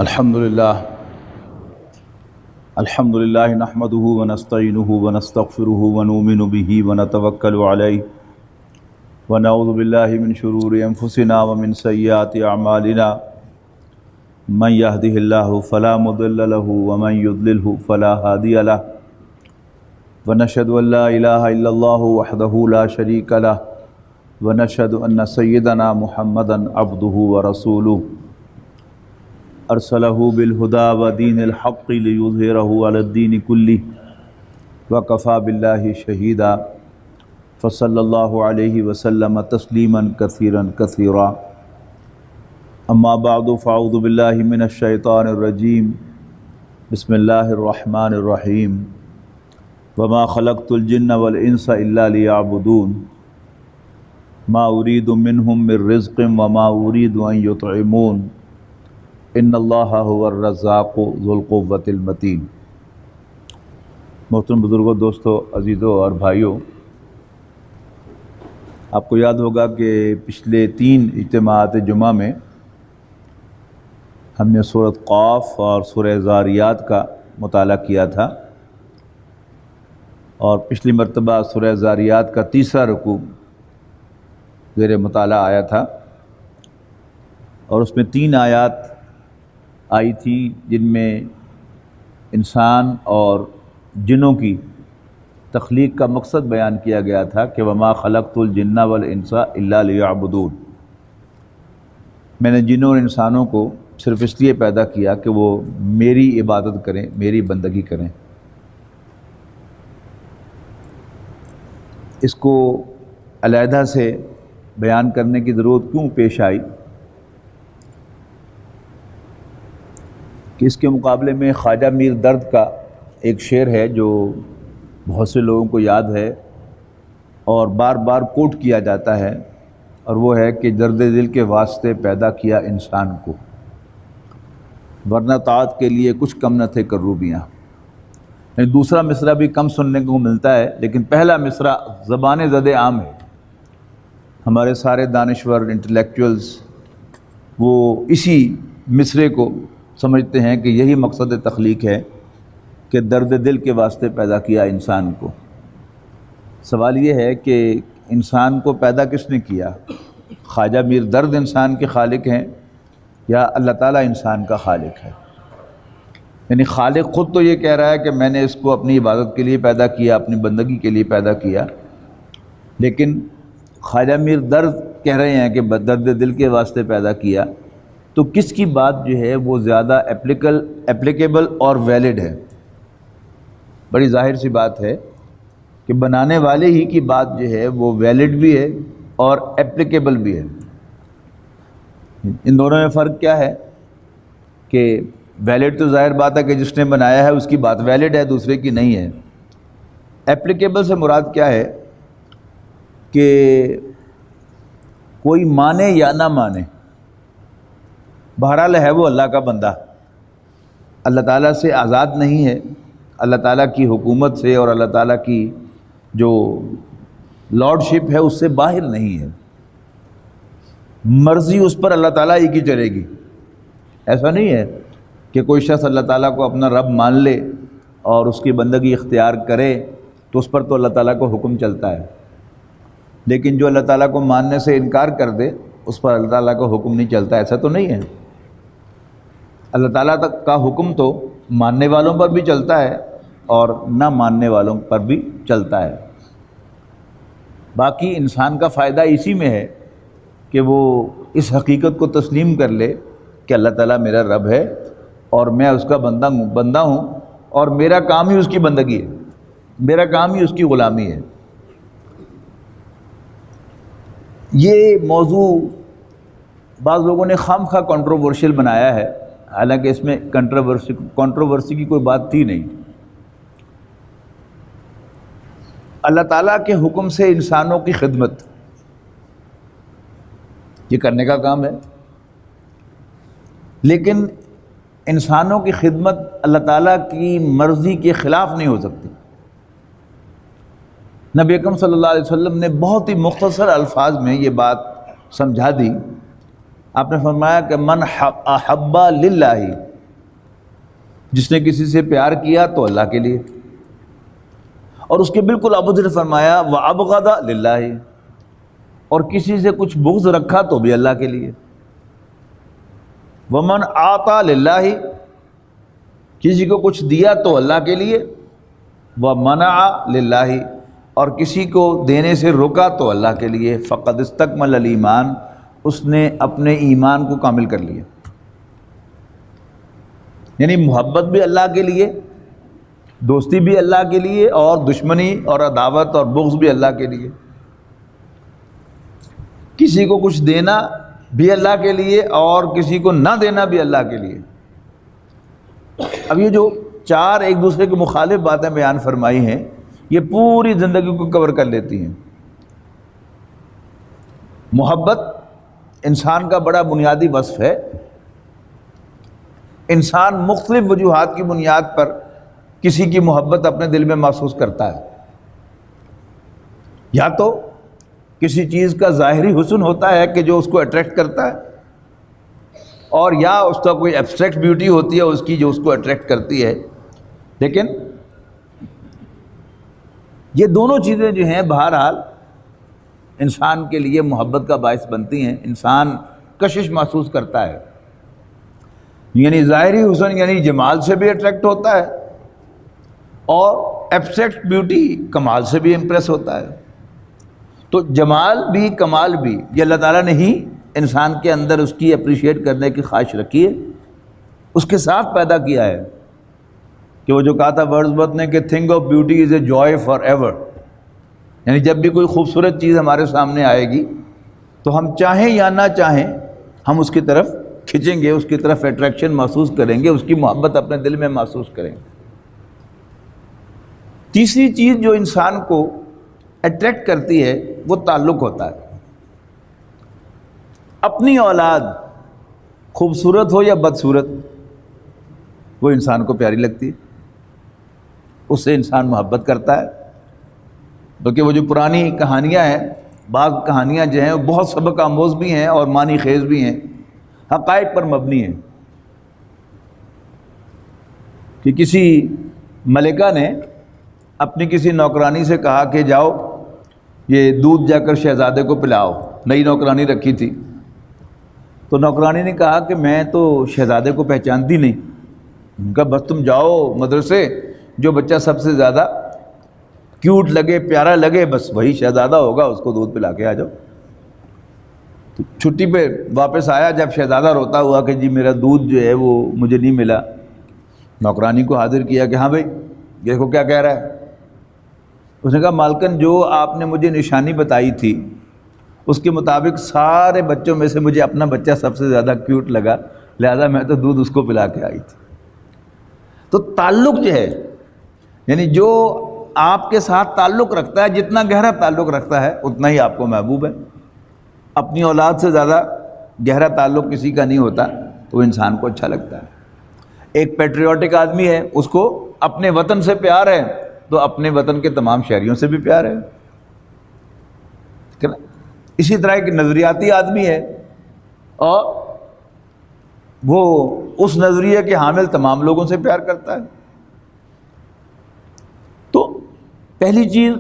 الحمدللہ نحمده ونستعینه ونستغفره ونؤمن به ونتوکل علیہ ونعوذ باللہ من شرور انفسنا ومن سیئات اعمالنا من يهده اللہ فلا مضل له ومن يضلله فلا هادی له ونشهد ان لا الہ الا اللہ وحدہ لا شریک له ونشهد ان سیدنا محمدا عبدہ ورسولہ ارسلہ بالہدی ودین الحق لیظہرہ علی الدین کلہ وکفی باللہ شہیدا فصلی اللہ علیہ وسلم تسلیما کثیرا کثیرا اما بعد فاعوذ باللہ من الشیطان الرجیم بسم اللہ الرحمن الرحیم وما خلقت الجن والانس الا لیعبدون ما اريد منهم من رزق وما اريد ان يطعمون ان اللہ هو الرزاق ذو القوة المتین۔ محترم بزرگوں، دوستوں، عزیزوں اور بھائیوں، آپ کو یاد ہوگا کہ پچھلے 3 اجتماعات جمعہ میں ہم نے سورۃ قاف اور سورہ ذاریات کا مطالعہ کیا تھا، اور پچھلی مرتبہ سورہ ذاریات کا 3 رکوع زیر مطالعہ آیا تھا، اور اس میں 3 آیات آئی تھی جن میں انسان اور جنوں کی تخلیق کا مقصد بیان کیا گیا تھا کہ وما خلقت الجن والانس الا لیعبدون، میں نے جنوں اور انسانوں کو صرف اس لیے پیدا کیا کہ وہ میری عبادت کریں، میری بندگی کریں۔ اس کو علیحدہ سے بیان کرنے کی ضرورت کیوں پیش آئی کہ اس کے مقابلے میں خواجہ میر درد کا ایک شعر ہے جو بہت سے لوگوں کو یاد ہے اور بار بار کوٹ کیا جاتا ہے، اور وہ ہے کہ درد دل کے واسطے پیدا کیا انسان کو، ورنہ طاعت کے لیے کچھ کم نہ تھے کروبیاں۔ یعنی دوسرا مصرع بھی کم سننے کو ملتا ہے، لیکن پہلا مصرع زبان زد عام ہے۔ ہمارے سارے دانشور انٹلیکچوئلز وہ اسی مصرعے کو سمجھتے ہیں کہ یہی مقصد تخلیق ہے کہ درد دل کے واسطے پیدا کیا انسان کو۔ سوال یہ ہے کہ انسان کو پیدا کس نے کیا؟ خواجہ میر درد انسان کے خالق ہیں یا اللہ تعالیٰ انسان کا خالق ہے؟ یعنی خالق خود تو یہ کہہ رہا ہے کہ میں نے اس کو اپنی عبادت کے لیے پیدا کیا، اپنی بندگی کے لیے پیدا کیا، لیکن خواجہ میر درد کہہ رہے ہیں کہ درد دل کے واسطے پیدا کیا، تو کس کی بات جو ہے وہ زیادہ اپلیکیبل اور ویلڈ ہے؟ بڑی ظاہر سی بات ہے کہ بنانے والے ہی کی بات جو ہے وہ ویلڈ بھی ہے اور اپلیکیبل بھی ہے۔ ان دونوں میں فرق کیا ہے کہ ویلڈ تو ظاہر بات ہے کہ جس نے بنایا ہے اس کی بات ویلڈ ہے، دوسرے کی نہیں ہے۔ اپلیکیبل سے مراد کیا ہے کہ کوئی مانے یا نہ مانے، بہرحال ہے وہ اللہ کا بندہ، اللہ تعالیٰ سے آزاد نہیں ہے، اللہ تعالیٰ کی حکومت سے اور اللہ تعالیٰ کی جو لارڈشپ ہے اس سے باہر نہیں ہے، مرضی اس پر اللہ تعالیٰ ہی کی چلے گی۔ ایسا نہیں ہے کہ کوئی شخص اللہ تعالیٰ کو اپنا رب مان لے اور اس کی بندگی اختیار کرے تو اس پر تو اللہ تعالیٰ کو حکم چلتا ہے، لیکن جو اللہ تعالیٰ کو ماننے سے انکار کر دے اس پر اللہ تعالیٰ کو حکم نہیں چلتا، ایسا تو نہیں ہے۔ اللہ تعالیٰ تک کا حکم تو ماننے والوں پر بھی چلتا ہے اور نہ ماننے والوں پر بھی چلتا ہے۔ باقی انسان کا فائدہ اسی میں ہے کہ وہ اس حقیقت کو تسلیم کر لے کہ اللہ تعالیٰ میرا رب ہے اور میں اس کا بندہ ہوں اور میرا کام ہی اس کی بندگی ہے، میرا کام ہی اس کی غلامی ہے۔ یہ موضوع بعض لوگوں نے خام خواہ کنٹروورشل بنایا ہے، حالانکہ اس میں کنٹروورسی کی کوئی بات تھی نہیں۔ اللہ تعالیٰ کے حکم سے انسانوں کی خدمت یہ کرنے کا کام ہے، لیکن انسانوں کی خدمت اللہ تعالیٰ کی مرضی کے خلاف نہیں ہو سکتی۔ نبی اکرم صلی اللہ علیہ وسلم نے بہت ہی مختصر الفاظ میں یہ بات سمجھا دی۔ آپ نے فرمایا کہ من احب للہ جس نے کسی سے پیار کیا تو اللہ کے لیے، اور اس کے بالکل اپوزٹ فرمایا وَأَبْغَضَ لِلَّهِ، اور کسی سے کچھ بغض رکھا تو بھی اللہ کے لیے۔ وَمَنْ أَعْطَى لِلَّهِ، کسی کو کچھ دیا تو اللہ کے لیے، وَمَنَعَ لِلَّهِ، اور کسی کو دینے سے روکا تو اللہ کے لیے، فَقَدْ اسْتَكْمَلَ الْإِيمَانَ، اس نے اپنے ایمان کو کامل کر لیا۔ یعنی محبت بھی اللہ کے لیے، دوستی بھی اللہ کے لیے، اور دشمنی اور عداوت اور بغض بھی اللہ کے لیے، کسی کو کچھ دینا بھی اللہ کے لیے اور کسی کو نہ دینا بھی اللہ کے لیے۔ اب یہ جو چار ایک دوسرے کے مخالف باتیں بیان فرمائی ہیں، یہ پوری زندگی کو کور کر لیتی ہیں۔ محبت انسان کا بڑا بنیادی وصف ہے۔ انسان مختلف وجوہات کی بنیاد پر کسی کی محبت اپنے دل میں محسوس کرتا ہے۔ یا تو کسی چیز کا ظاہری حسن ہوتا ہے کہ جو اس کو اٹریکٹ کرتا ہے، اور یا اس کا کوئی ایبسٹریکٹ بیوٹی ہوتی ہے اس کی جو اس کو اٹریکٹ کرتی ہے۔ لیکن یہ دونوں چیزیں جو ہیں بہرحال انسان کے لیے محبت کا باعث بنتی ہیں۔ انسان کشش محسوس کرتا ہے، یعنی ظاہری حسن یعنی جمال سے بھی اٹریکٹ ہوتا ہے، اور ایبسٹریکٹ بیوٹی کمال سے بھی امپریس ہوتا ہے۔ تو جمال بھی کمال بھی یہ اللہ تعالیٰ نے ہی انسان کے اندر اس کی اپریشیٹ کرنے کی خواہش رکھی ہے، اس کے ساتھ پیدا کیا ہے۔ کہ وہ جو کہا تھا ورڈزورتھ نے کہ thing of beauty is a joy for ever, یعنی جب بھی کوئی خوبصورت چیز ہمارے سامنے آئے گی تو ہم چاہیں یا نہ چاہیں ہم اس کی طرف کھنچیں گے، اس کی طرف اٹریکشن محسوس کریں گے، اس کی محبت اپنے دل میں محسوس کریں گے۔ تیسری چیز جو انسان کو اٹریکٹ کرتی ہے وہ تعلق ہوتا ہے۔ اپنی اولاد خوبصورت ہو یا بدصورت وہ انسان کو پیاری لگتی ہے، اس سے انسان محبت کرتا ہے۔ بلکہ وہ جو پرانی کہانیاں ہیں، بعض کہانیاں جو ہیں وہ بہت سبق آموز بھی ہیں اور معنی خیز بھی ہیں، حقائق پر مبنی ہیں۔ کہ کسی ملکہ نے اپنی کسی نوکرانی سے کہا کہ جاؤ یہ دودھ جا کر شہزادے کو پلاؤ، نئی نوکرانی رکھی تھی۔ تو نوکرانی نے کہا کہ میں تو شہزادے کو پہچانتی نہیں۔ ان کا بس تم جاؤ مدرسے، جو بچہ سب سے زیادہ کیوٹ لگے، پیارا لگے، بس وہی شہزادہ ہوگا، اس کو دودھ پلا کے آ جاؤ۔ تو چھٹی پہ واپس آیا، جب شہزادہ روتا ہوا کہ جی میرا دودھ جو ہے وہ مجھے نہیں ملا، نوکرانی کو حاضر کیا کہ ہاں بھائی دیکھو کیا کہہ رہا ہے۔ اس نے کہا مالکن جو آپ نے مجھے نشانی بتائی تھی اس کے مطابق سارے بچوں میں سے مجھے اپنا بچہ سب سے زیادہ کیوٹ لگا، لہذا میں تو دودھ اس کو پلا کے آئی تھی۔ تو تعلق جو ہے، یعنی جو آپ کے ساتھ تعلق رکھتا ہے، جتنا گہرا تعلق رکھتا ہے اتنا ہی آپ کو محبوب ہے۔ اپنی اولاد سے زیادہ گہرا تعلق کسی کا نہیں ہوتا تو وہ انسان کو اچھا لگتا ہے۔ ایک پیٹریوٹک آدمی ہے، اس کو اپنے وطن سے پیار ہے تو اپنے وطن کے تمام شہریوں سے بھی پیار ہے۔ اسی طرح ایک نظریاتی آدمی ہے اور وہ اس نظریے کے حامل تمام لوگوں سے پیار کرتا ہے۔ تو پہلی چیز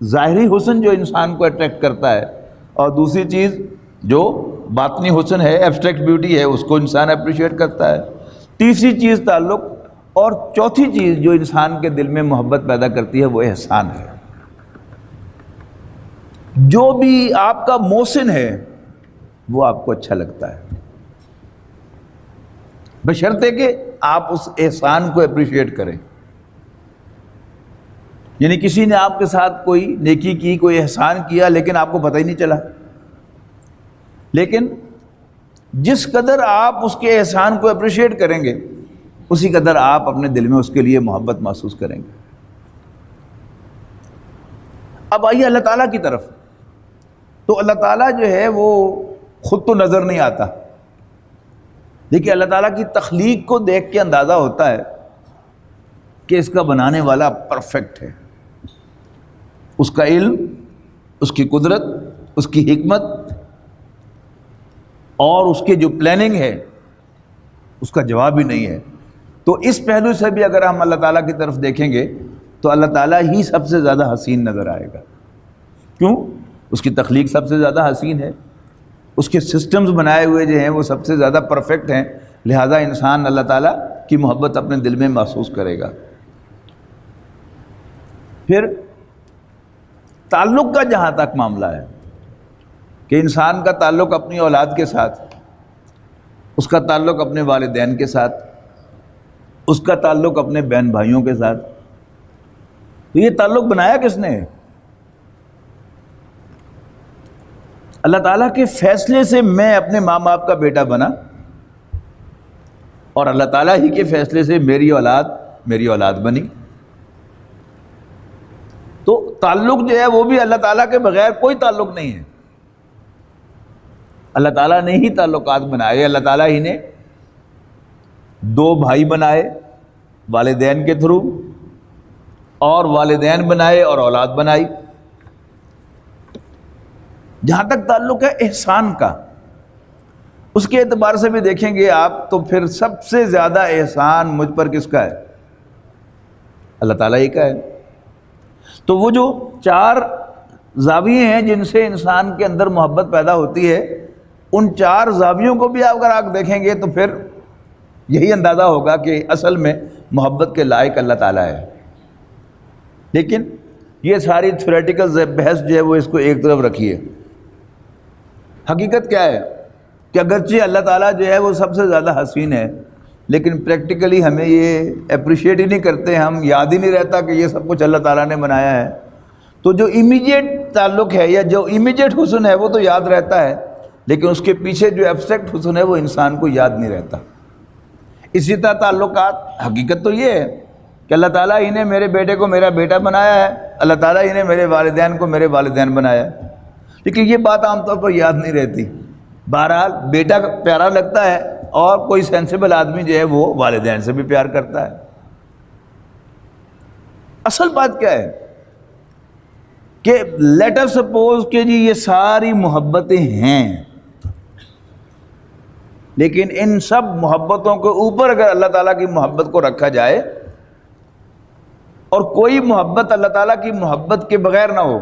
ظاہری حسن جو انسان کو اٹریکٹ کرتا ہے، اور دوسری چیز جو باطنی حسن ہے، ایبسٹریکٹ بیوٹی ہے، اس کو انسان اپریشیٹ کرتا ہے۔ تیسری چیز تعلق، اور چوتھی چیز جو انسان کے دل میں محبت پیدا کرتی ہے وہ احسان ہے۔ جو بھی آپ کا محسن ہے وہ آپ کو اچھا لگتا ہے، بشرطے کہ آپ اس احسان کو اپریشیٹ کریں۔ یعنی کسی نے آپ کے ساتھ کوئی نیکی کی، کوئی احسان کیا، لیکن آپ کو پتہ ہی نہیں چلا، لیکن جس قدر آپ اس کے احسان کو اپریشیٹ کریں گے اسی قدر آپ اپنے دل میں اس کے لیے محبت محسوس کریں گے۔ اب آئیے اللہ تعالیٰ کی طرف۔ تو اللہ تعالیٰ جو ہے وہ خود تو نظر نہیں آتا، دیکھیے اللہ تعالیٰ کی تخلیق کو دیکھ کے اندازہ ہوتا ہے کہ اس کا بنانے والا پرفیکٹ ہے۔ اس کا علم، اس کی قدرت، اس کی حکمت اور اس کے جو پلاننگ ہے اس کا جواب ہی نہیں ہے۔ تو اس پہلو سے بھی اگر ہم اللہ تعالیٰ کی طرف دیکھیں گے تو اللہ تعالیٰ ہی سب سے زیادہ حسین نظر آئے گا. کیوں؟ اس کی تخلیق سب سے زیادہ حسین ہے، اس کے سسٹمز بنائے ہوئے جو ہیں وہ سب سے زیادہ پرفیکٹ ہیں، لہذا انسان اللہ تعالیٰ کی محبت اپنے دل میں محسوس کرے گا. پھر تعلق کا جہاں تک معاملہ ہے کہ انسان کا تعلق اپنی اولاد کے ساتھ، اس کا تعلق اپنے والدین کے ساتھ، اس کا تعلق اپنے بہن بھائیوں کے ساتھ، تو یہ تعلق بنایا کس نے؟ اللہ تعالیٰ کے فیصلے سے میں اپنے ماں باپ کا بیٹا بنا، اور اللہ تعالیٰ ہی کے فیصلے سے میری اولاد بنی. تو تعلق جو ہے وہ بھی اللہ تعالیٰ کے بغیر کوئی تعلق نہیں ہے. اللہ تعالیٰ نے ہی تعلقات بنائے. اللہ تعالیٰ ہی نے 2 بھائی بنائے والدین کے تھرو، اور والدین بنائے اور اولاد بنائی. جہاں تک تعلق ہے احسان کا، اس کے اعتبار سے بھی دیکھیں گے آپ تو پھر سب سے زیادہ احسان مجھ پر کس کا ہے؟ اللہ تعالیٰ ہی کا ہے. تو وہ جو 4 زاویے ہیں جن سے انسان کے اندر محبت پیدا ہوتی ہے، ان 4 زاویوں کو بھی اگر آپ دیکھیں گے تو پھر یہی اندازہ ہوگا کہ اصل میں محبت کے لائق اللہ تعالیٰ ہے. لیکن یہ ساری تھیوریٹیکل بحث جو ہے وہ اس کو ایک طرف رکھیے. حقیقت کیا ہے کہ اگرچہ اللہ تعالیٰ جو ہے وہ سب سے زیادہ حسین ہے، لیکن پریکٹیکلی ہمیں یہ اپریشیٹ ہی نہیں کرتے، ہم یاد ہی نہیں رہتا کہ یہ سب کچھ اللہ تعالیٰ نے بنایا ہے. تو جو امیجیٹ تعلق ہے یا جو امیجیٹ حسن ہے وہ تو یاد رہتا ہے، لیکن اس کے پیچھے جو ایبسٹریکٹ حسن ہے وہ انسان کو یاد نہیں رہتا. اسی طرح تعلقات، حقیقت تو یہ ہے کہ اللہ تعالیٰ ہی نے میرے بیٹے کو میرا بیٹا بنایا ہے، اللہ تعالیٰ ہی نے میرے والدین کو میرے والدین بنایا ہے، لیکن یہ بات عام طور پر یاد نہیں رہتی. بہرحال بیٹا پیارا لگتا ہے، اور کوئی سینسیبل آدمی جو ہے وہ والدین سے بھی پیار کرتا ہے. اصل بات کیا ہے کہ لیٹ اس سپوز کہ جی یہ ساری محبتیں ہیں، لیکن ان سب محبتوں کے اوپر اگر اللہ تعالیٰ کی محبت کو رکھا جائے اور کوئی محبت اللہ تعالیٰ کی محبت کے بغیر نہ ہو،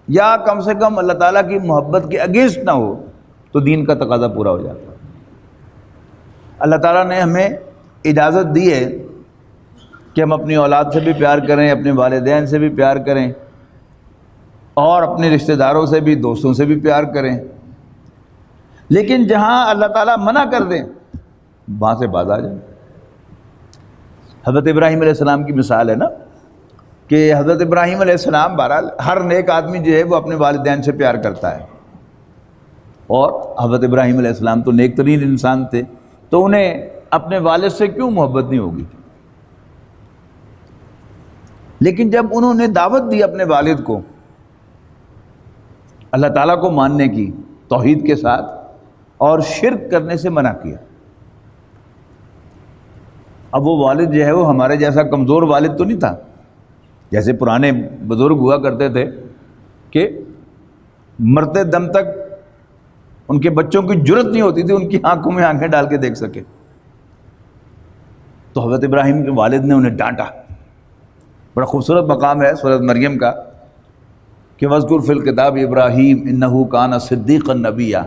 یا کم سے کم اللہ تعالیٰ کی محبت کے اگینسٹ نہ ہو، تو دین کا تقاضا پورا ہو جاتا ہے. اللہ تعالیٰ نے ہمیں اجازت دی ہے کہ ہم اپنی اولاد سے بھی پیار کریں، اپنے والدین سے بھی پیار کریں، اور اپنے رشتہ داروں سے بھی، دوستوں سے بھی پیار کریں. لیکن جہاں اللہ تعالیٰ منع کر دیں وہاں سے باز آ جائیں. حضرت ابراہیم علیہ السلام کی مثال ہے نا، کہ حضرت ابراہیم علیہ السلام، بہرحال ہر نیک آدمی جو ہے وہ اپنے والدین سے پیار کرتا ہے، اور حضرت ابراہیم علیہ السلام تو نیک ترین انسان تھے، تو انہیں اپنے والد سے کیوں محبت نہیں ہوگی؟ لیکن جب انہوں نے دعوت دی اپنے والد کو اللہ تعالیٰ کو ماننے کی توحید کے ساتھ، اور شرک کرنے سے منع کیا. اب وہ والد جو ہے وہ ہمارے جیسا کمزور والد تو نہیں تھا، جیسے پرانے بزرگ ہوا کرتے تھے کہ مرتے دم تک ان کے بچوں کی جرت نہیں ہوتی تھی ان کی آنکھوں میں آنکھیں ڈال کے دیکھ سکے. تو حضرت ابراہیم کے والد نے انہیں ڈانٹا. بڑا خوبصورت مقام ہے سورۃ مریم کا کہ وَاذْكُرْ فِي الْكِتَابِ إِبْرَاهِيمَ إِنَّهُ كَانَ صِدِّيقًا نَبِيًّا.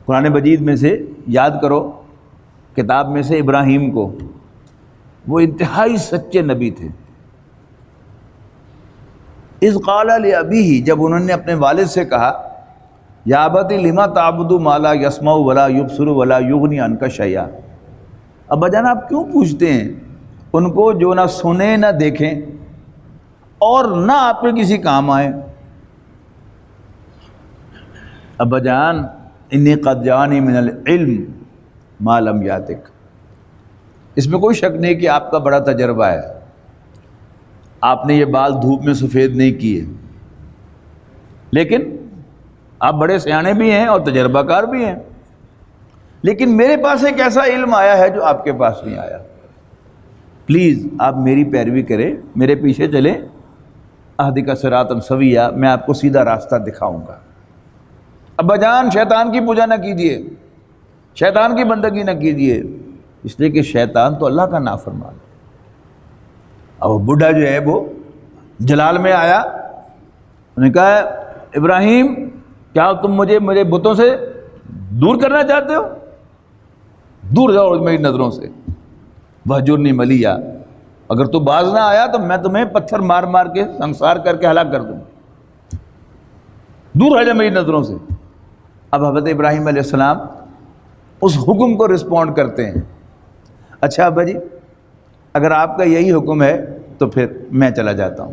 قرآن مجید میں سے یاد کرو کتاب میں سے ابراہیم کو، وہ انتہائی سچے نبی تھے. اذ قال لأبیہ، جب انہوں نے اپنے والد سے کہا یا ابت لما تعبد ما لا يسمع ولا يبصر ولا یغنی عنک شیئا. ابا جان آپ کیوں پوچھتے ہیں ان کو جو نہ سنیں نہ دیکھیں اور نہ آپ کے کسی کام آئیں؟ ابا جان انی قد جانی من العلم ما لم یاتک. اس میں کوئی شک نہیں کہ آپ کا بڑا تجربہ ہے، آپ نے یہ بال دھوپ میں سفید نہیں کیے، لیکن آپ بڑے سیانے بھی ہیں اور تجربہ کار بھی ہیں، لیکن میرے پاس ایک ایسا علم آیا ہے جو آپ کے پاس نہیں آیا. پلیز آپ میری پیروی کریں، میرے پیچھے چلیں، اہدک صراطا سویا، میں آپ کو سیدھا راستہ دکھاؤں گا. ابا جان شیطان کی پوجا نہ کیجیے، شیطان کی بندگی نہ کیجیے، اس لیے کہ شیطان تو اللہ کا نافرمان ہے۔ اب وہ بڈھا جو ہے وہ جلال میں آیا، انہوں نے کہا ابراہیم کیا تم مجھے میرے بتوں سے دور کرنا چاہتے ہو؟ دور جاؤ میری نظروں سے، وہجرنی ملیا، اگر تو باز نہ آیا تو میں تمہیں پتھر مار مار کے سنسار کر کے ہلاک کر دوں، دور رہ جا میری نظروں سے۔ اب حضرت ابراہیم علیہ السلام اس حکم کو رسپونڈ کرتے ہیں، اچھا ابا جی اگر آپ کا یہی حکم ہے تو پھر میں چلا جاتا ہوں۔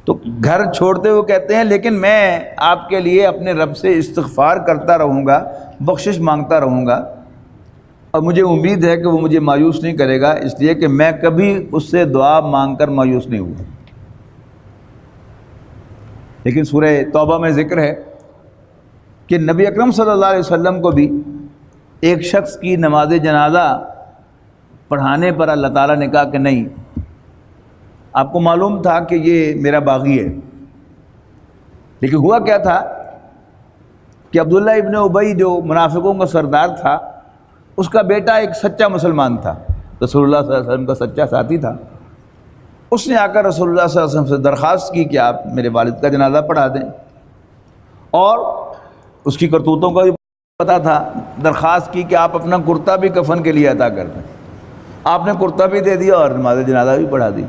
تو گھر چھوڑتے ہوئے کہتے ہیں لیکن میں آپ کے لیے اپنے رب سے استغفار کرتا رہوں گا، بخشش مانگتا رہوں گا، اور مجھے امید ہے کہ وہ مجھے مایوس نہیں کرے گا، اس لیے کہ میں کبھی اس سے دعا مانگ کر مایوس نہیں ہوا۔ لیکن سورہ توبہ میں ذکر ہے کہ نبی اکرم صلی اللہ علیہ وسلم کو بھی ایک شخص کی نماز جنازہ پڑھانے پر اللہ تعالیٰ نے کہا کہ نہیں، آپ کو معلوم تھا کہ یہ میرا باغی ہے، لیکن ہوا کیا تھا کہ عبداللہ ابن ابی جو منافقوں کا سردار تھا، اس کا بیٹا ایک سچا مسلمان تھا، رسول اللہ صلی اللہ علیہ وسلم کا سچا ساتھی تھا۔ اس نے آ کر رسول اللہ صلی اللہ علیہ وسلم سے درخواست کی کہ آپ میرے والد کا جنازہ پڑھا دیں، اور اس کی کرتوتوں کا بھی پتہ تھا، درخواست کی کہ آپ اپنا کرتا بھی کفن کے لیے عطا کر دیں۔ آپ نے کرتا بھی دے دیا اور نماز جنازہ بھی پڑھا دی۔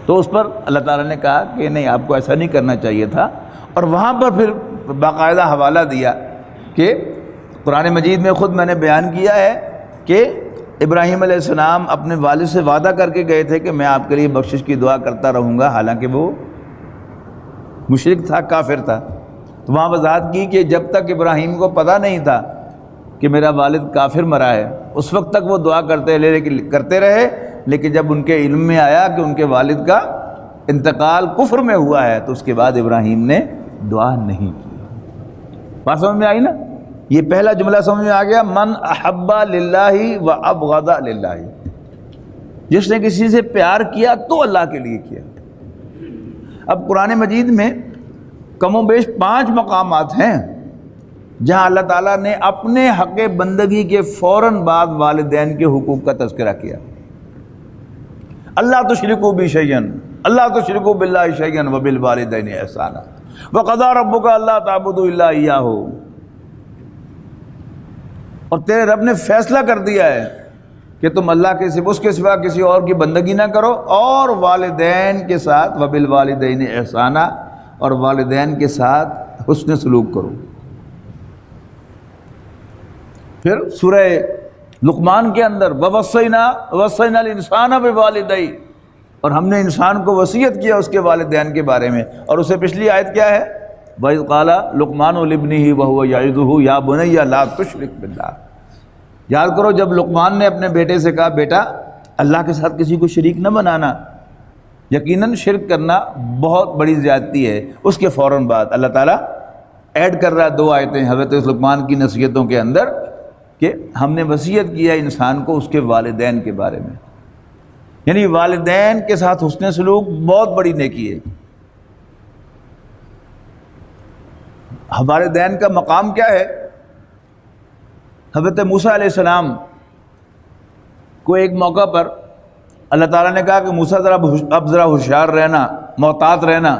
تو اس پر اللہ تعالیٰ نے کہا کہ نہیں، آپ کو ایسا نہیں کرنا چاہیے تھا، اور وہاں پر پھر باقاعدہ حوالہ دیا کہ قرآن مجید میں خود میں نے بیان کیا ہے کہ ابراہیم علیہ السلام اپنے والد سے وعدہ کر کے گئے تھے کہ میں آپ کے لیے بخشش کی دعا کرتا رہوں گا، حالانکہ وہ مشرک تھا، کافر تھا۔ تو وہاں وضاحت کی کہ جب تک ابراہیم کو پتہ نہیں تھا کہ میرا والد کافر مرا ہے، اس وقت تک وہ دعا کرتے رہے، لیکن جب ان کے علم میں آیا کہ ان کے والد کا انتقال کفر میں ہوا ہے تو اس کے بعد ابراہیم نے دعا نہیں کی۔ بات سمجھ میں آئی نا؟ یہ پہلا جملہ سمجھ میں آ گیا، من احب للہ و ابغض للہ، جس نے کسی سے پیار کیا تو اللہ کے لیے کیا۔ اب قرآن مجید میں کم و بیش 5 مقامات ہیں جہاں اللہ تعالیٰ نے اپنے حق بندگی کے فوراً بعد والدین کے حقوق کا تذکرہ کیا۔ اللہ تشرکوا بی شیئا، اللہ تشرکوا باللہ شیئا وبالوالدین احسانا وقضی ربک الا تعبدوا الا ایاہ، اور تیرے رب نے فیصلہ کر دیا ہے کہ تم اللہ کے صرف اس کے سوا کسی اور کی بندگی نہ کرو، اور والدین کے ساتھ وبالوالدین احسانا، اور والدین کے ساتھ حسن سلوک کرو۔ پھر سورہ لقمان کے اندر وَوَصَّيْنَا الْإِنسَانَ بِوَالِدَيْهِ، اور ہم نے انسان کو وصیت کیا اس کے والدین کے بارے میں، اور اس سے پچھلی آیت کیا ہے؟ وَإِذْ قَالَ لُقْمَانُ لِابْنِهِ وَهُوَ يَعِظُهُ يَا بُنَيَّ لَا تُشْرِكْ بِاللَّهِ، یاد کرو جب لقمان نے اپنے بیٹے سے کہا بیٹا اللہ کے ساتھ کسی کو شریک نہ بنانا، یقیناً شرک کرنا بہت بڑی زیادتی ہے۔ اس کے فوراً بعد اللہ تعالیٰ ایڈ کر رہا 2 آیتیں حضرت لقمان کی نصیحتوں کے اندر کہ ہم نے وصیت کیا انسان کو اس کے والدین کے بارے میں، یعنی والدین کے ساتھ حسن سلوک بہت بڑی نیکی ہے۔ والدین کا مقام کیا ہے؟ حضرت موسیٰ علیہ السلام کو ایک موقع پر اللہ تعالیٰ نے کہا کہ موسیٰ اب ذرا ہوشیار رہنا، محتاط رہنا۔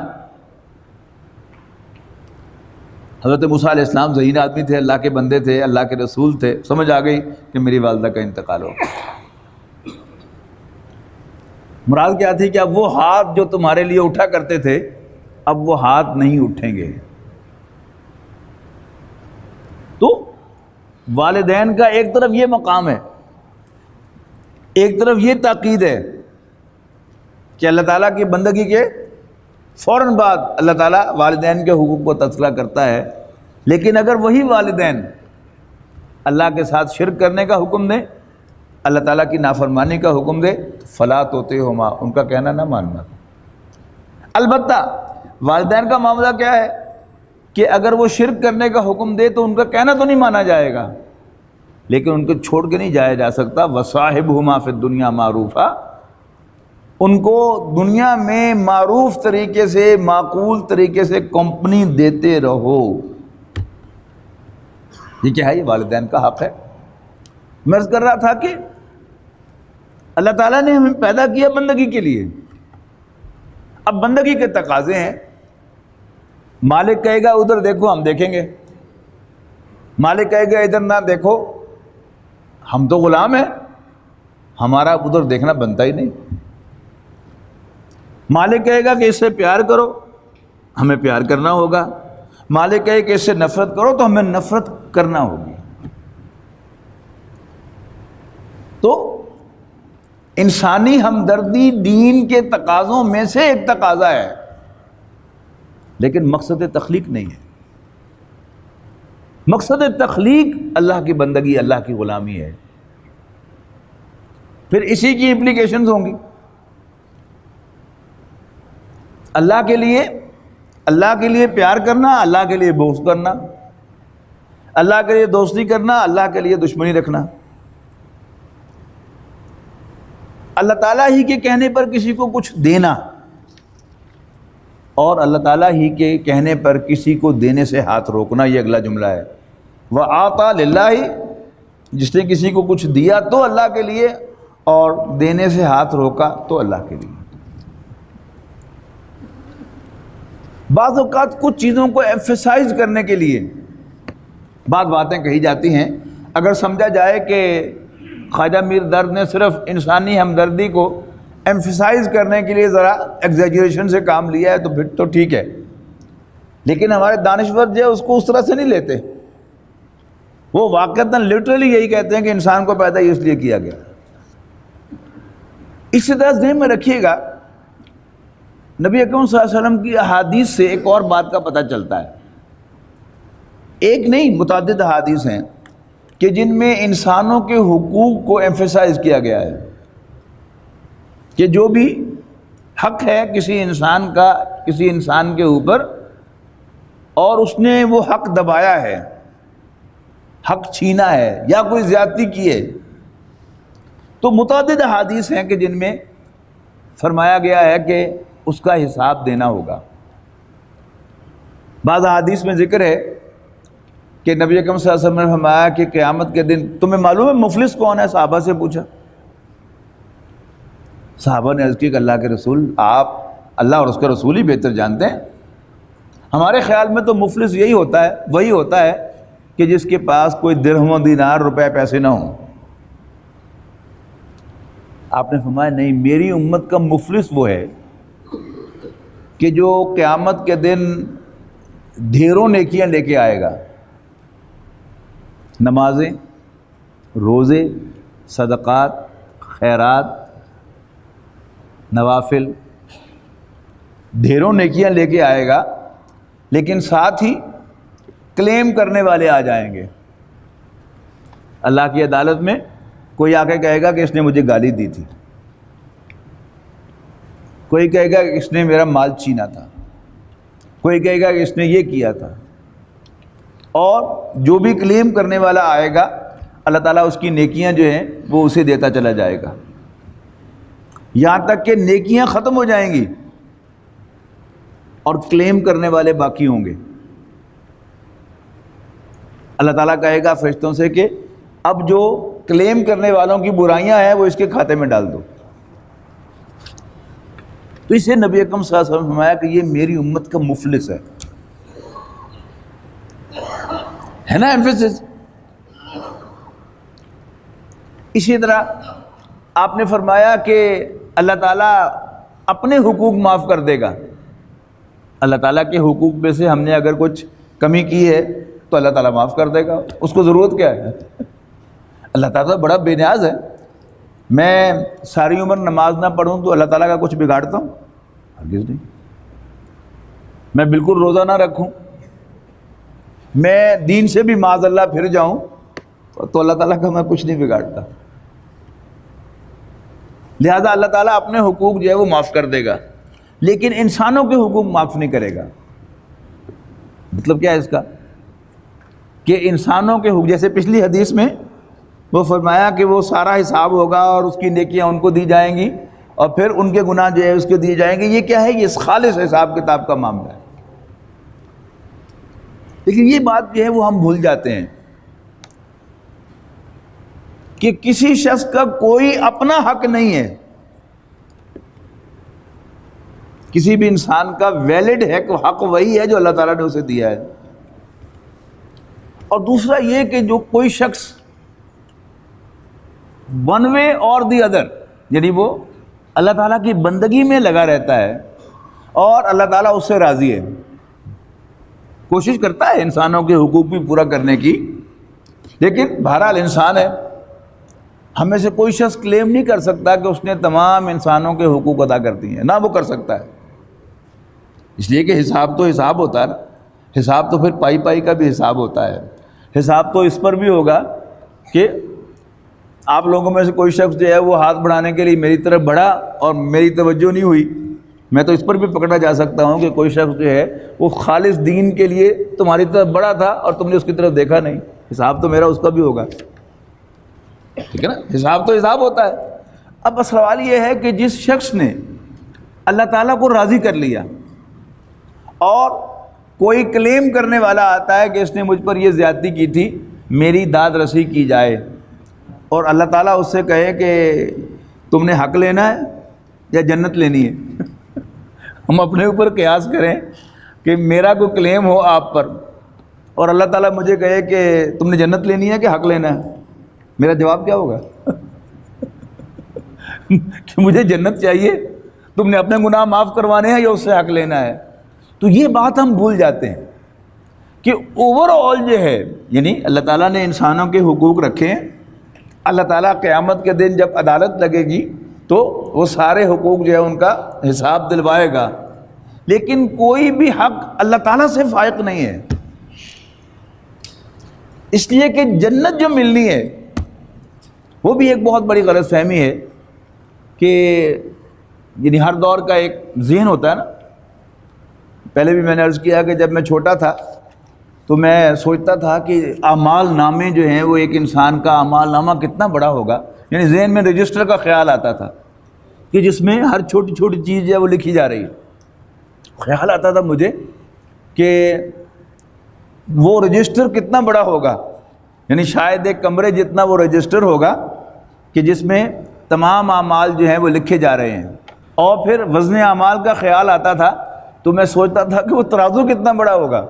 حضرت موسیٰ علیہ السلام ذہین آدمی تھے، اللہ کے بندے تھے، اللہ کے رسول تھے، سمجھ آ گئی کہ میری والدہ کا انتقال ہو۔ مراد کیا تھی کہ اب وہ ہاتھ جو تمہارے لیے اٹھا کرتے تھے اب وہ ہاتھ نہیں اٹھیں گے۔ تو والدین کا ایک طرف یہ مقام ہے، ایک طرف یہ تاکید ہے کہ اللہ تعالیٰ کی بندگی کے فوراً بعد اللہ تعالیٰ والدین کے حقوق کو تذکرہ کرتا ہے، لیکن اگر وہی والدین اللہ کے ساتھ شرک کرنے کا حکم دیں، اللہ تعالیٰ کی نافرمانی کا حکم دے، فلا طیعہما، ان کا کہنا نہ ماننا۔ البتہ والدین کا معاملہ کیا ہے کہ اگر وہ شرک کرنے کا حکم دے تو ان کا کہنا تو نہیں مانا جائے گا، لیکن ان کو چھوڑ کے نہیں جایا جا سکتا۔ وصاحبہما فی الدنیا معروفا، ان کو دنیا میں معروف طریقے سے، معقول طریقے سے کمپنی دیتے رہو۔ یہ کیا ہے؟ یہ والدین کا حق ہے۔ میں عرض کر رہا تھا کہ اللہ تعالیٰ نے ہمیں پیدا کیا بندگی کے لیے. اب بندگی کے تقاضے ہیں. مالک کہے گا ادھر دیکھو، ہم دیکھیں گے. مالک کہے گا ادھر نہ دیکھو، ہم تو غلام ہیں، ہمارا ادھر دیکھنا بنتا ہی نہیں. مالک کہے گا کہ اس سے پیار کرو، ہمیں پیار کرنا ہوگا. مالک کہے کہ اس سے نفرت کرو تو ہمیں نفرت کرنا ہوگی. تو انسانی ہمدردی دین کے تقاضوں میں سے ایک تقاضا ہے، لیکن مقصد تخلیق نہیں ہے. مقصد تخلیق اللہ کی بندگی، اللہ کی غلامی ہے. پھر اسی کی امپلیکیشنز ہوں گی. اللہ کے لیے پیار کرنا، اللہ کے لیے بغض کرنا، اللہ کے لیے دوستی کرنا، اللہ کے لیے دشمنی رکھنا. اللہ تعالیٰ ہی کے کہنے پر کسی کو کچھ دینا اور اللہ تعالیٰ ہی کے کہنے پر کسی کو دینے سے ہاتھ روکنا، یہ اگلا جملہ ہے. وَآتَى لِلَّهِ، جس نے کسی کو کچھ دیا تو اللہ کے لیے اور دینے سے ہاتھ روکا تو اللہ کے لیے. بعض اوقات کچھ چیزوں کو ایمفیسائز کرنے کے لیے بعض باتیں کہی جاتی ہیں. اگر سمجھا جائے کہ خواجہ میر درد نے صرف انسانی ہمدردی کو ایمفیسائز کرنے کے لیے ذرا ایگزیجریشن سے کام لیا ہے تو پھر تو ٹھیک ہے، لیکن ہمارے دانشور جو ہے اس کو اس طرح سے نہیں لیتے. وہ واقعتاً لٹرلی یہی کہتے ہیں کہ انسان کو پیدا اس لیے کیا گیا. اسی طرح ذہن میں رکھیے گا، نبی اکرم صلی اللہ علیہ وسلم کی احادیث سے ایک اور بات کا پتہ چلتا ہے. ایک نہیں، متعدد احادیث ہیں کہ جن میں انسانوں کے حقوق کو ایمفیسائز کیا گیا ہے کہ جو بھی حق ہے کسی انسان کا کسی انسان کے اوپر اور اس نے وہ حق دبایا ہے، حق چھینا ہے یا کوئی زیادتی کی ہے، تو متعدد احادیث ہیں کہ جن میں فرمایا گیا ہے کہ اس کا حساب دینا ہوگا. بعض احادیث میں ذکر ہے کہ نبی اکرم صلی اللہ علیہ وسلم نے فرمایا کہ قیامت کے دن تمہیں معلوم ہے مفلس کون ہے؟ صحابہ سے پوچھا. صحابہ نے عرض کی کہ اللہ کے رسول، آپ اللہ اور اس کے رسول ہی بہتر جانتے ہیں. ہمارے خیال میں تو مفلس یہی ہوتا ہے، وہی ہوتا ہے کہ جس کے پاس کوئی درہم و دینار روپے پیسے نہ ہوں. آپ نے فرمایا نہیں، میری امت کا مفلس وہ ہے کہ جو قیامت کے دن ڈھیروں نیکیاں لے کے آئے گا، نمازیں، روزے، صدقات، خیرات، نوافل، ڈھیروں نیکیاں لے کے آئے گا، لیکن ساتھ ہی کلیم کرنے والے آ جائیں گے. اللہ کی عدالت میں کوئی آ کے کہے گا کہ اس نے مجھے گالی دی تھی، کوئی کہے گا کہ اس نے میرا مال چھینا تھا، کوئی کہے گا کہ اس نے یہ کیا تھا. اور جو بھی کلیم کرنے والا آئے گا اللہ تعالیٰ اس کی نیکیاں جو ہیں وہ اسے دیتا چلا جائے گا، یہاں تک کہ نیکیاں ختم ہو جائیں گی اور کلیم کرنے والے باقی ہوں گے. اللہ تعالیٰ کہے گا فرشتوں سے کہ اب جو کلیم کرنے والوں کی برائیاں ہیں وہ اس کے کھاتے میں ڈال دو. تو اسے نبی اکرم صلی اللہ علیہ وسلم نے فرمایا کہ یہ میری امت کا مفلس ہے نا ایمفیسس. اسی طرح آپ نے فرمایا کہ اللہ تعالیٰ اپنے حقوق معاف کر دے گا. اللہ تعالیٰ کے حقوق میں سے ہم نے اگر کچھ کمی کی ہے تو اللہ تعالیٰ معاف کر دے گا، اس کو ضرورت کیا ہے؟ اللہ تعالیٰ بڑا بے نیاز ہے. میں ساری عمر نماز نہ پڑھوں تو اللہ تعالیٰ کا کچھ بگاڑتا ہوں؟ ہرگز نہیں. میں بالکل روزہ نہ رکھوں، میں دین سے بھی معاذ اللہ پھر جاؤں تو اللہ تعالیٰ کا میں کچھ نہیں بگاڑتا. لہذا اللہ تعالیٰ اپنے حقوق جو ہے وہ معاف کر دے گا، لیکن انسانوں کے حقوق معاف نہیں کرے گا. مطلب کیا ہے اس کا؟ کہ انسانوں کے حقوق، جیسے پچھلی حدیث میں وہ فرمایا کہ وہ سارا حساب ہوگا اور اس کی نیکیاں ان کو دی جائیں گی اور پھر ان کے گناہ جو ہے اس کے دیے جائیں گے. یہ کیا ہے؟ یہ خالص حساب کتاب کا معاملہ ہے. لیکن یہ بات جو ہے وہ ہم بھول جاتے ہیں. کہ کسی شخص کا کوئی اپنا حق نہیں ہے، کسی بھی انسان کا ویلڈ حق وہی ہے جو اللہ تعالیٰ نے اسے دیا ہے۔ اور دوسرا یہ کہ جو کوئی شخص ون وے اور دی ادر، یعنی وہ اللہ تعالیٰ کی بندگی میں لگا رہتا ہے اور اللہ تعالیٰ اس سے راضی ہے، کوشش کرتا ہے انسانوں کے حقوق بھی پورا کرنے کی، لیکن بہرحال انسان ہے، ہم میں سے کوئی شخص کلیم نہیں کر سکتا کہ اس نے تمام انسانوں کے حقوق ادا کر دیے ہیں، نہ وہ کر سکتا ہے، اس لیے کہ حساب تو حساب ہوتا ہے نا، حساب تو پھر پائی پائی کا بھی حساب ہوتا ہے، حساب تو اس پر بھی ہوگا کہ آپ لوگوں میں سے کوئی شخص جو ہے وہ ہاتھ بڑھانے کے لیے میری طرف بڑھا اور میری توجہ نہیں ہوئی، میں تو اس پر بھی پکڑا جا سکتا ہوں کہ کوئی شخص جو ہے وہ خالص دین کے لیے تمہاری طرف بڑھا تھا اور تم نے اس کی طرف دیکھا نہیں، حساب تو میرا اس کا بھی ہوگا، ٹھیک ہے نا، حساب تو حساب ہوتا ہے۔ اب سوال یہ ہے کہ جس شخص نے اللہ تعالیٰ کو راضی کر لیا اور کوئی کلیم کرنے والا آتا ہے کہ اس نے مجھ پر یہ زیادتی کی تھی، میری داد رسی کی جائے، اور اللہ تعالیٰ اس سے کہے کہ تم نے حق لینا ہے یا جنت لینی ہے، ہم اپنے اوپر قیاس کریں کہ میرا کوئی کلیم ہو آپ پر اور اللہ تعالیٰ مجھے کہے کہ تم نے جنت لینی ہے کہ حق لینا ہے، میرا جواب کیا ہوگا؟ کہ مجھے جنت چاہیے، تم نے اپنے گناہ معاف کروانے ہیں یا اس سے حق لینا ہے؟ تو یہ بات ہم بھول جاتے ہیں کہ اوور آل جو ہے، یعنی اللہ تعالیٰ نے انسانوں کے حقوق رکھے ہیں، اللہ تعالیٰ قیامت کے دن جب عدالت لگے گی تو وہ سارے حقوق جو ہے ان کا حساب دلوائے گا، لیکن کوئی بھی حق اللہ تعالیٰ سے فائق نہیں ہے، اس لیے کہ جنت جو ملنی ہے وہ بھی ایک بہت بڑی غلط فہمی ہے کہ یعنی ہر دور کا ایک ذہن ہوتا ہے نا، پہلے بھی میں نے عرض کیا کہ جب میں چھوٹا تھا تو میں سوچتا تھا کہ اعمال نامے جو ہیں وہ ایک انسان کا اعمال نامہ کتنا بڑا ہوگا، یعنی ذہن میں رجسٹر کا خیال آتا تھا کہ جس میں ہر چھوٹی چھوٹی چیز جو ہے وہ لکھی جا رہی ہے، خیال آتا تھا مجھے کہ وہ رجسٹر کتنا بڑا ہوگا، یعنی شاید ایک کمرے جتنا وہ رجسٹر ہوگا کہ جس میں تمام اعمال جو ہیں وہ لکھے جا رہے ہیں، اور پھر وزن اعمال کا خیال آتا تھا تو میں سوچتا تھا کہ وہ ترازو کتنا بڑا ہوگا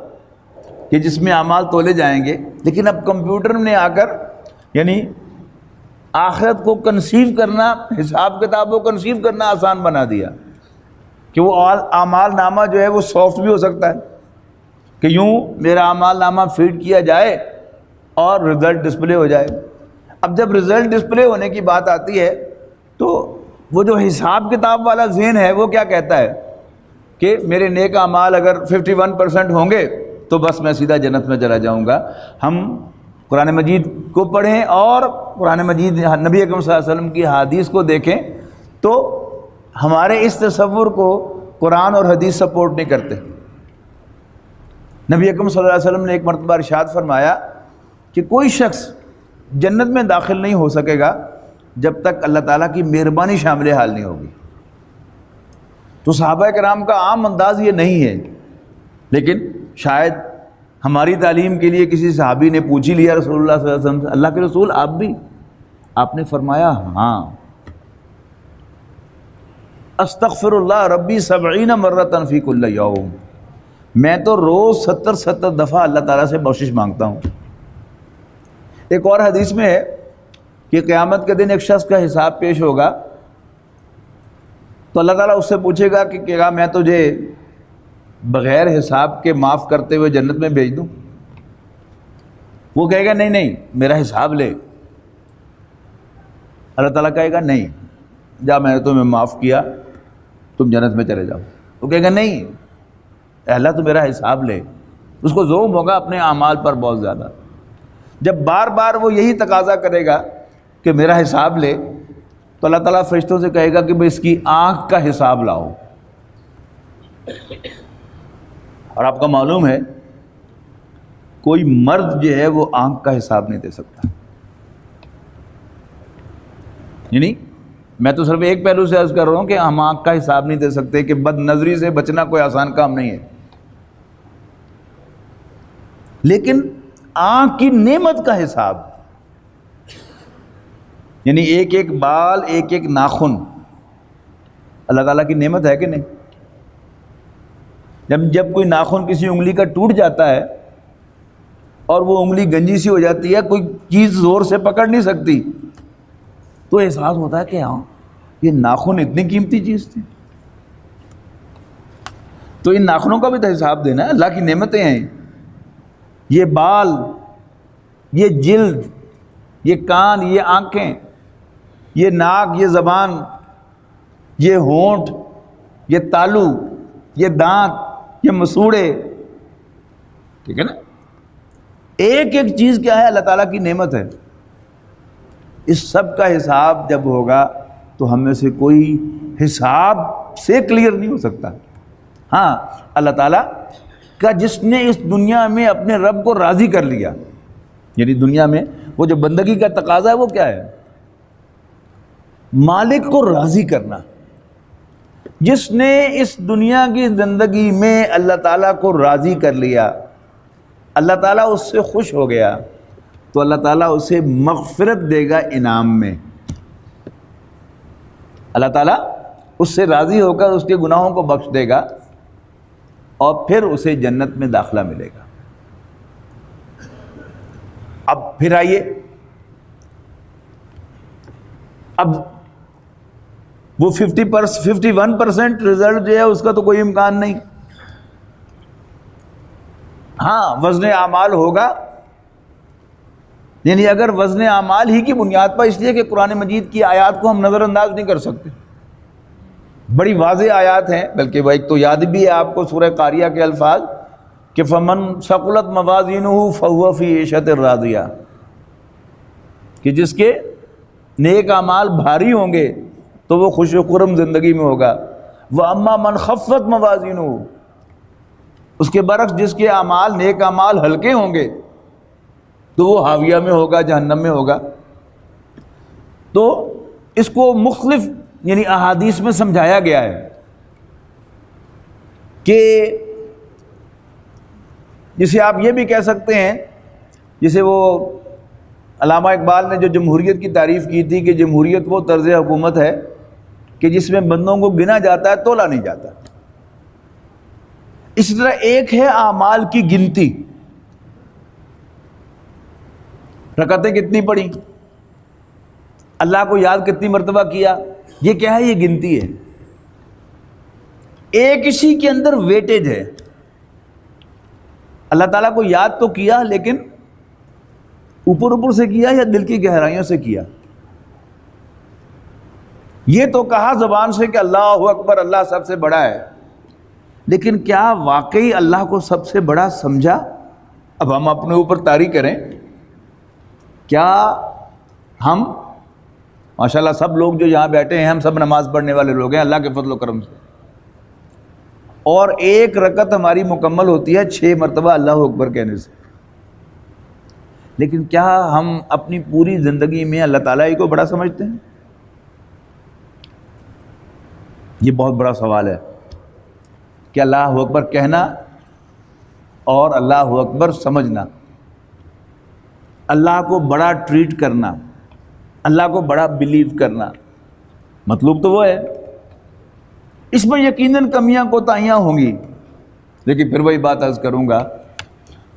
کہ جس میں اعمال تولے جائیں گے، لیکن اب کمپیوٹر نے آ کر یعنی آخرت کو کنسیو کرنا، حساب کتاب کو کنسیو کرنا آسان بنا دیا کہ وہ اعمال نامہ جو ہے وہ سافٹ بھی ہو سکتا ہے کہ یوں میرا اعمال نامہ فیڈ کیا جائے اور رزلٹ ڈسپلے ہو جائے۔ اب جب رزلٹ ڈسپلے ہونے کی بات آتی ہے تو وہ جو حساب کتاب والا ذہن ہے وہ کیا کہتا ہے کہ میرے نیک اعمال اگر 51% ہوں گے تو بس میں سیدھا جنت میں چلا جاؤں گا۔ ہم قرآن مجید کو پڑھیں اور قرآن مجید نبی اکرم صلی اللہ علیہ وسلم کی حدیث کو دیکھیں تو ہمارے اس تصور کو قرآن اور حدیث سپورٹ نہیں کرتے۔ نبی اکرم صلی اللہ علیہ وسلم نے ایک مرتبہ ارشاد فرمایا کہ کوئی شخص جنت میں داخل نہیں ہو سکے گا جب تک اللہ تعالیٰ کی مہربانی شامل حال نہیں ہوگی۔ تو صحابہ کرام کا عام انداز یہ نہیں ہے، لیکن شاید ہماری تعلیم کے لیے کسی صحابی نے پوچھ ہی لیا رسول اللہ صلی اللہ علیہ وسلم سے، اللہ کے رسول آپ بھی؟ آپ نے فرمایا ہاں، استغفر اللہ ربی 70 مرۃ فی کل یوم، میں تو روز 70 دفعہ اللہ تعالیٰ سے بخشش مانگتا ہوں۔ ایک اور حدیث میں ہے کہ قیامت کے دن ایک شخص کا حساب پیش ہوگا تو اللہ تعالیٰ اس سے پوچھے گا کہ کیا میں تجھے بغیر حساب کے معاف کرتے ہوئے جنت میں بھیج دوں؟ وہ کہے گا نہیں نہیں میرا حساب لے۔ اللہ تعالیٰ کہے گا نہیں، جا میں نے تمہیں معاف کیا، تم جنت میں چلے جاؤ۔ وہ کہے گا نہیں اللہ تو میرا حساب لے۔ اس کو زوم ہوگا اپنے اعمال پر بہت زیادہ۔ جب بار بار وہ یہی تقاضا کرے گا کہ میرا حساب لے تو اللہ تعالیٰ فرشتوں سے کہے گا کہ بھئی اس کی آنکھ کا حساب لاؤ۔ اور آپ کا معلوم ہے کوئی مرد جو ہے وہ آنکھ کا حساب نہیں دے سکتا۔ یعنی میں تو صرف ایک پہلو سے عرض کر رہا ہوں کہ ہم آنکھ کا حساب نہیں دے سکتے کہ بد نظری سے بچنا کوئی آسان کام نہیں ہے، لیکن آنکھ کی نعمت کا حساب یعنی ایک ایک بال، ایک ایک ناخن اللہ تعالیٰ کی نعمت ہے کہ نہیں؟ جب کوئی ناخن کسی انگلی کا ٹوٹ جاتا ہے اور وہ انگلی گنجی سی ہو جاتی ہے، کوئی چیز زور سے پکڑ نہیں سکتی، تو احساس ہوتا ہے کہ ہاں یہ ناخن اتنی قیمتی چیز تھی۔ تو ان ناخنوں کا بھی تو حساب دینا ہے، اللہ کی نعمتیں ہیں۔ یہ بال، یہ جلد، یہ کان، یہ آنکھیں، یہ ناک، یہ زبان، یہ ہونٹ، یہ تالو، یہ دانت، یہ مسوڑے، ٹھیک ہے نا؟ ایک ایک چیز کیا ہے؟ اللہ تعالیٰ کی نعمت ہے۔ اس سب کا حساب جب ہوگا تو ہم میں سے کوئی حساب سے کلیئر نہیں ہو سکتا۔ ہاں، اللہ تعالیٰ کا جس نے اس دنیا میں اپنے رب کو راضی کر لیا، یعنی دنیا میں وہ جو بندگی کا تقاضا ہے وہ کیا ہے؟ مالک کو راضی کرنا۔ جس نے اس دنیا کی زندگی میں اللہ تعالیٰ کو راضی کر لیا، اللہ تعالیٰ اس سے خوش ہو گیا، تو اللہ تعالیٰ اسے مغفرت دے گا انعام میں۔ اللہ تعالیٰ اس سے راضی ہو کر اس کے گناہوں کو بخش دے گا اور پھر اسے جنت میں داخلہ ملے گا۔ اب پھر آئیے، اب وہ 51% رزلٹ جو ہے اس کا تو کوئی امکان نہیں۔ ہاں، وزن اعمال ہوگا، یعنی اگر وزن اعمال ہی کی بنیاد پر، اس لیے کہ قرآن مجید کی آیات کو ہم نظر انداز نہیں کر سکتے، بڑی واضح آیات ہیں، بلکہ وہ ایک تو یاد بھی ہے آپ کو سورہ قاریہ کے الفاظ کہ فمن ثقلت موازینہ فہو فی عیشۃ راضیہ، کہ جس کے نیک اعمال بھاری ہوں گے تو وہ خوش و خرم زندگی میں ہوگا۔ وَأَمَّا مَنْ خَفَّتْ مَوَازِينُهُ، اس کے برعکس جس کے اعمال، نیک اعمال ہلکے ہوں گے تو وہ حاویہ میں ہوگا، جہنم میں ہوگا۔ تو اس کو مختلف یعنی احادیث میں سمجھایا گیا ہے کہ جسے آپ یہ بھی کہہ سکتے ہیں، جسے وہ علامہ اقبال نے جو جمہوریت کی تعریف کی تھی کہ جمہوریت وہ طرز حکومت ہے کہ جس میں بندوں کو گنا جاتا ہے، تولا نہیں جاتا۔ اسی طرح ایک ہے اعمال کی گنتی، رکعتیں کتنی پڑھی، اللہ کو یاد کتنی مرتبہ کیا، یہ کیا ہے؟ یہ گنتی ہے۔ ایک اسی کے اندر ویٹیج ہے، اللہ تعالیٰ کو یاد تو کیا لیکن اوپر اوپر سے کیا یا دل کی گہرائیوں سے کیا۔ یہ تو کہا زبان سے کہ اللہ اکبر، اللہ سب سے بڑا ہے، لیکن کیا واقعی اللہ کو سب سے بڑا سمجھا؟ اب ہم اپنے اوپر طاری کریں، کیا ہم ماشاءاللہ سب لوگ جو یہاں بیٹھے ہیں ہم سب نماز پڑھنے والے لوگ ہیں اللہ کے فضل و کرم سے، اور ایک رکعت ہماری مکمل ہوتی ہے 6 مرتبہ اللہ اکبر کہنے سے، لیکن کیا ہم اپنی پوری زندگی میں اللہ تعالیٰ ہی کو بڑا سمجھتے ہیں؟ یہ بہت بڑا سوال ہے کہ اللہ اکبر کہنا اور اللہ اکبر سمجھنا، اللہ کو بڑا ٹریٹ کرنا، اللہ کو بڑا بلیو کرنا، مطلوب تو وہ ہے۔ اس میں یقیناً کمیاں کوتاہیاں ہوں گی، لیکن پھر وہی بات عرض کروں گا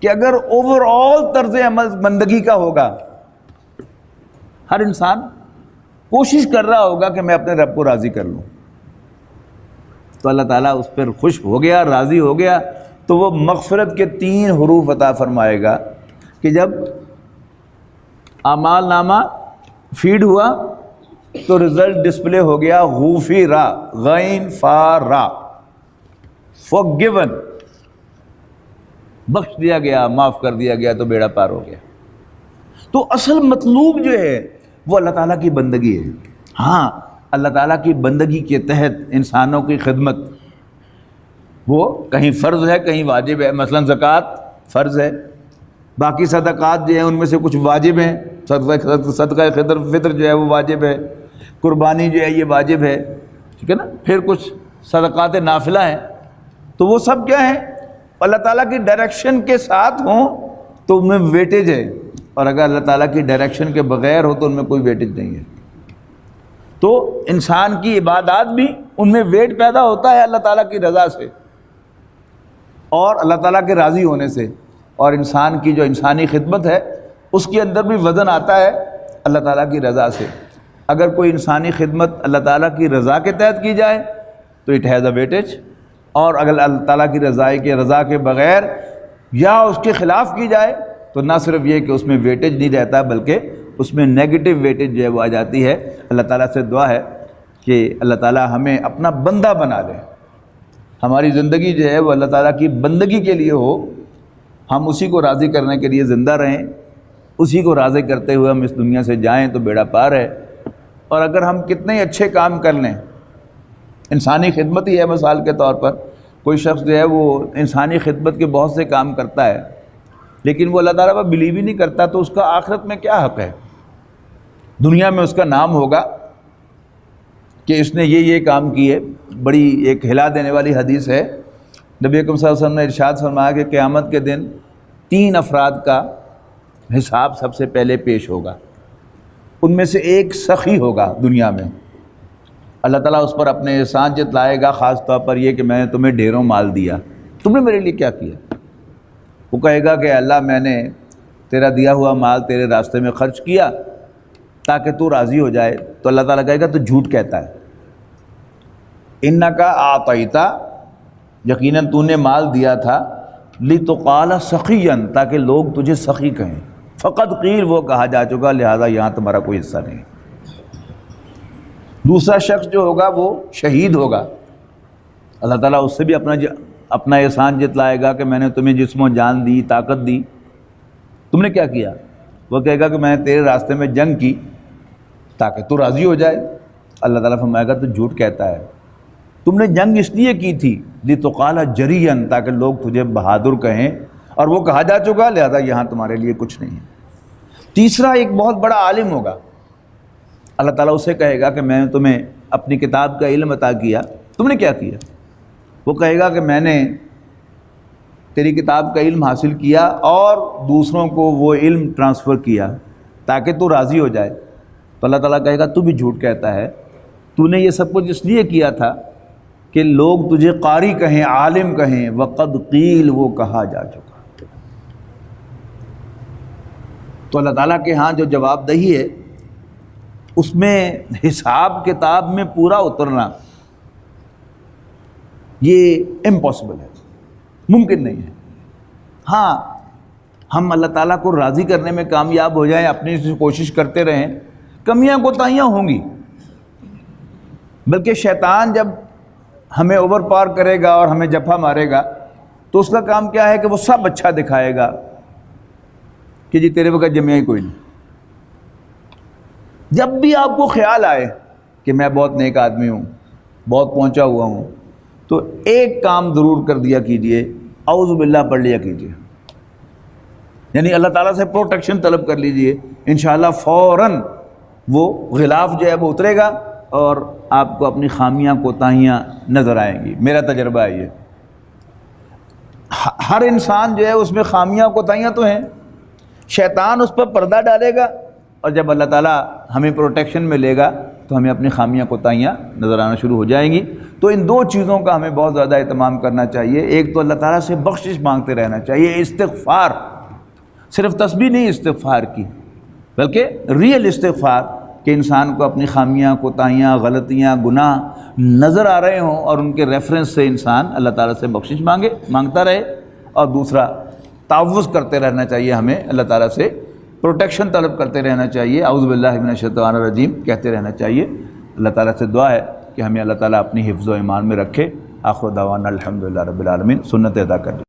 کہ اگر اوور آل طرز عمل بندگی کا ہوگا، ہر انسان کوشش کر رہا ہوگا کہ میں اپنے رب کو راضی کر لوں، تو اللہ تعالیٰ اس پر خوش ہو گیا، راضی ہو گیا، تو وہ مغفرت کے 3 حروف عطا فرمائے گا کہ جب اعمال نامہ فیڈ ہوا تو رزلٹ ڈسپلے ہو گیا غفرا، غین فا را، forgiven، بخش دیا گیا، معاف کر دیا گیا، تو بیڑا پار ہو گیا۔ تو اصل مطلوب جو ہے وہ اللہ تعالیٰ کی بندگی ہے۔ ہاں، اللہ تعالیٰ کی بندگی کے تحت انسانوں کی خدمت وہ کہیں فرض ہے کہیں واجب ہے، مثلا زکوٰۃ فرض ہے، باقی صدقات جو ہیں ان میں سے کچھ واجب ہیں، صدقہ فطر جو ہے وہ واجب ہے، قربانی جو ہے یہ واجب ہے، ٹھیک ہے نا، پھر کچھ صدقات نافلہ ہیں، تو وہ سب کیا ہیں؟ اللہ تعالیٰ کی ڈائریکشن کے ساتھ ہوں تو ان میں ویٹیج ہے، اور اگر اللہ تعالیٰ کی ڈائریکشن کے بغیر ہو تو ان میں کوئی ویٹیج نہیں ہے۔ تو انسان کی عبادات بھی ان میں ویٹ پیدا ہوتا ہے اللہ تعالیٰ کی رضا سے اور اللہ تعالیٰ کے راضی ہونے سے، اور انسان کی جو انسانی خدمت ہے اس کے اندر بھی وزن آتا ہے اللہ تعالیٰ کی رضا سے۔ اگر کوئی انسانی خدمت اللہ تعالیٰ کی رضا کے تحت کی جائے تو اٹ ہیز اے ویٹیج، اور اگر اللہ تعالیٰ کی رضا کے بغیر یا اس کے خلاف کی جائے تو نہ صرف یہ کہ اس میں ویٹیج نہیں رہتا بلکہ اس میں نیگیٹو ویٹیج جو ہے وہ آ جاتی ہے۔ اللہ تعالیٰ سے دعا ہے کہ اللہ تعالیٰ ہمیں اپنا بندہ بنا لے، ہماری زندگی جو ہے وہ اللہ تعالیٰ کی بندگی کے لیے ہو، ہم اسی کو راضی کرنے کے لیے زندہ رہیں، اسی کو راضی کرتے ہوئے ہم اس دنیا سے جائیں تو بیڑا پار ہے۔ اور اگر ہم کتنے ہی اچھے کام کر لیں، انسانی خدمت ہی ہے مثال کے طور پر، کوئی شخص جو ہے وہ انسانی خدمت کے بہت سے کام کرتا ہے لیکن وہ اللہ تعالیٰ پر بلیو ہی نہیں کرتا، تو اس کا آخرت میں کیا حق ہے؟ دنیا میں اس کا نام ہوگا کہ اس نے یہ کام کیے۔ بڑی ایک ہلا دینے والی حدیث ہے، نبی اکرم صلی اللہ علیہ وسلم نے ارشاد فرمایا کہ قیامت کے دن 3 افراد کا حساب سب سے پہلے پیش ہوگا، ان میں سے ایک سخی ہوگا دنیا میں، اللہ تعالیٰ اس پر اپنے احسان جتلائے گا، خاص طور پر یہ کہ میں نے تمہیں ڈھیروں مال دیا، تم نے میرے لیے کیا کیا؟ وہ کہے گا کہ اللہ میں نے تیرا دیا ہوا مال تیرے راستے میں خرچ کیا تاکہ تو راضی ہو جائے، تو اللہ تعالیٰ کہے گا تو جھوٹ کہتا ہے، انکا اعطیتا، یقیناً تو نے مال دیا تھا، لتقال سخیا، تاکہ لوگ تجھے سخی کہیں، فقط قیل، وہ کہا جا چکا، لہذا یہاں تمہارا کوئی حصہ نہیں۔ دوسرا شخص جو ہوگا وہ شہید ہوگا، اللہ تعالیٰ اس سے بھی اپنا احسان جتلائے گا کہ میں نے تمہیں جسم و جان دی، طاقت دی، تم نے کیا کیا؟ وہ کہے گا کہ میں نے تیرے راستے میں جنگ کی تاکہ تو راضی ہو جائے، اللہ تعالیٰ فرمائے گا تو جھوٹ کہتا ہے، تم نے جنگ اس لیے کی تھی لتقال جریا، تاکہ لوگ تجھے بہادر کہیں، اور وہ کہا جا چکا، لہذا یہاں تمہارے لیے کچھ نہیں ہے۔ تیسرا ایک بہت بڑا عالم ہوگا، اللہ تعالیٰ اسے کہے گا کہ میں نے تمہیں اپنی کتاب کا علم عطا کیا، تم نے کیا کیا؟ وہ کہے گا کہ میں نے تیری کتاب کا علم حاصل کیا اور دوسروں کو وہ علم ٹرانسفر کیا تاکہ تو راضی ہو جائے، تو اللہ تعالیٰ کہے گا تو بھی جھوٹ کہتا ہے، تو نے یہ سب کچھ اس لیے کیا تھا کہ لوگ تجھے قاری کہیں، عالم کہیں، وقد قیل، وہ کہا جا چکا۔ تو اللہ تعالیٰ کے ہاں جو جواب دہی ہے اس میں حساب کتاب میں پورا اترنا یہ امپاسبل ہے، ممکن نہیں ہے۔ ہاں ہم اللہ تعالیٰ کو راضی کرنے میں کامیاب ہو جائیں، اپنی سے کوشش کرتے رہیں، کمیاں کوتاہیاں ہوں گی، بلکہ شیطان جب ہمیں اوور پاور کرے گا اور ہمیں جفا مارے گا تو اس کا کام کیا ہے کہ وہ سب اچھا دکھائے گا کہ جی تیرے وقت جمعہ ہی کوئی نہیں۔ جب بھی آپ کو خیال آئے کہ میں بہت نیک آدمی ہوں، بہت پہنچا ہوا ہوں، تو ایک کام ضرور کر دیا کیجئے، اعوذ باللہ پڑھ لیا کیجئے، یعنی اللہ تعالیٰ سے پروٹیکشن طلب کر لیجئے، انشاءاللہ فوراً وہ غلاف جو ہے وہ اترے گا اور آپ کو اپنی خامیاں کوتاہیاں نظر آئیں گی۔ میرا تجربہ ہے یہ، ہر انسان جو ہے اس میں خامیاں کوتاہیاں تو ہیں، شیطان اس پر پردہ ڈالے گا، اور جب اللہ تعالیٰ ہمیں پروٹیکشن میں لے گا تو ہمیں اپنی خامیاں کوتاہیاں نظر آنا شروع ہو جائیں گی۔ تو ان 2 چیزوں کا ہمیں بہت زیادہ اہتمام کرنا چاہیے، ایک تو اللہ تعالیٰ سے بخشش مانگتے رہنا چاہیے، استغفار، صرف تسبیح نہیں استغفار کی بلکہ ریئل استغفار، کہ انسان کو اپنی خامیاں کوتاہیاں غلطیاں گناہ نظر آ رہے ہوں اور ان کے ریفرنس سے انسان اللہ تعالیٰ سے بخشش مانگتا رہے، اور دوسرا تعوذ کرتے رہنا چاہیے، ہمیں اللہ تعالیٰ سے پروٹیکشن طلب کرتے رہنا چاہیے، اعوذ باللہ من الشیطان الرجیم کہتے رہنا چاہیے۔ اللہ تعالیٰ سے دعا ہے کہ ہمیں اللہ تعالیٰ اپنی حفظ و ایمان میں رکھے۔ آخر دعوانا الحمدللہ رب العالمین، سنت ادا کر